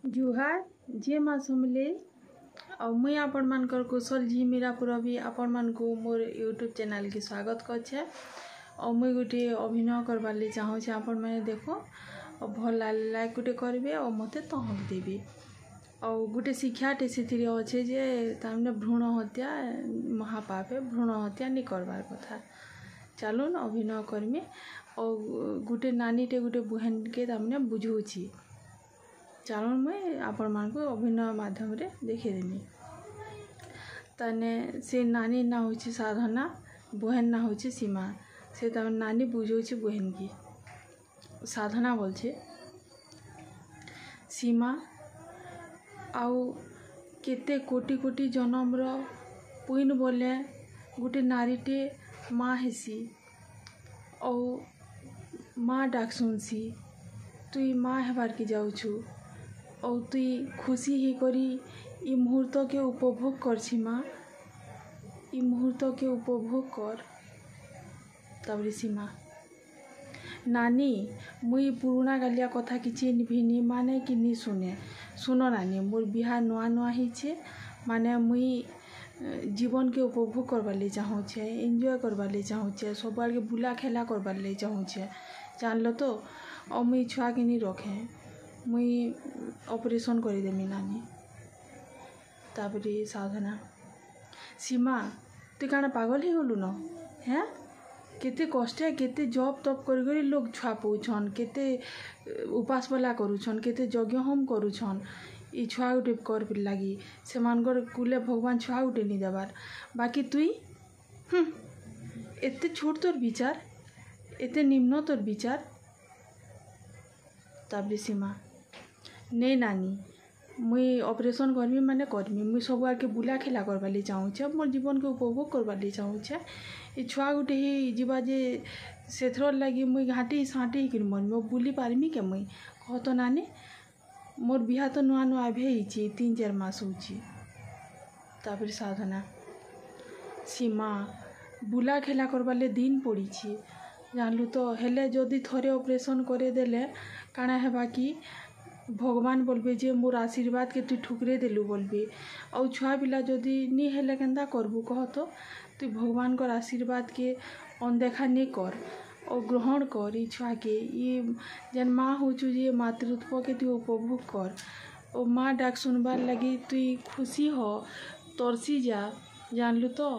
जुहार जे माँ समले और मुई आपण मानकर कुशल जी मीरापुर भी आपण मान को मोर यूट्यूब चैनल की स्वागत करे और मुई गोटे अभिनय करवार लिए चाहूँचे आपण मैंने देखो और भल लाइक गोटे करेंगे और मत तहक देवी और गोटे शिक्षाटे से अच्छे जे तामने भ्रूण हत्या महापाप है भ्रूण हत्या नहीं करवार कथा चलून अभिनय करमी और गोटे नानीटे गोटे बहन के तामने बुझौची चलून मुई आपण मान को अभिनय माध्यम रे देखेदेमी तने से नानी ना होची साधना बहन ना होची सीमा से तम नानी बुझौची बहन की साधना बोलछे सीमा आउ केते कोटि कोटि जन्मर पुइन बोले गोटे नारीटे माँ हेसी और माँ डाक सुनसी तुई माँ हेबार के जाऊछु और तुई खुशी ही करी इ मुहूर्त के उपभोग करछि माँ इ मुहूर्त के उपभोग कर तबरी सीमा नानी मुई पुराना गालिया कथा किछि भी माने कि नहीं सुने सुनो नानी मोर बिहा नुआ नुआ हिचे माने मुई जीवन के उपभोग करवार ले चाहूँचे एंजॉय करवार ले चाहूँचे सब आगे बुला खेला करवार ले चाहूँचे जानलो तो और मुई छुआ के नहीं रखे मुई ऑपरेशन कर देमी नानी तापरी साधना सीमा तु काना पागल ही गलु न हैं केते कष्टे केते जॉब तप कर लोग छुआ पौछन केते उपास वाला करूछन केते यज्ञ होम करूछन ई छुआ गोटे कर लगी से मानकर कुले भगवान छुआ गोटे नहीं देवार बाकी तुई एते छोट तोर विचार एते निम्न तोर विचार ताबरी सीमा नहीं नानी मुई ऑपरेशन करमी माने करमी मुई सब आके बुला खेला करवा ले चाहूँचे मोर जीवन के उपभोग करवा ले चाहूँचे ये छुआ गोटे ही जीवा जे सेथर लगी मुई घाटी साँटी कि मरमी बुली पारमी के मुई कह तो नानी मोर बिहा तो नुआ नुआ भेजी 3-4 मास होची तापर साधना सीमा बुला खेला करवा ले दिन पड़ी जानलु तो हेले जदि थरे ऑपरेशन करे देले काना हेबा कि भगवान बोलबे जे मोर आशीर्वाद के तु ठुकरे देलु बोलबे और छुआ पिला जदि नी हेले केंदा करबू कह तो तु भगवान कर आशीर्वाद के अनदेखा नहीं कर और ग्रहण कर ई छुआ के ये जन माँ होचु जे मातृत्व के तु उपभोग कर और माँ डाक सुनबार लगी तुई खुशी हो तरसी जा जानलु तो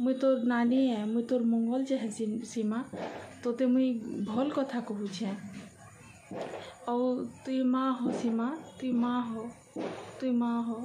मुई तोर नानी है मुई तोर मंगल चाहे सीमा तोते मुई भल कथा कहूछे और तुई माँ हो सीमा तुई माँ हो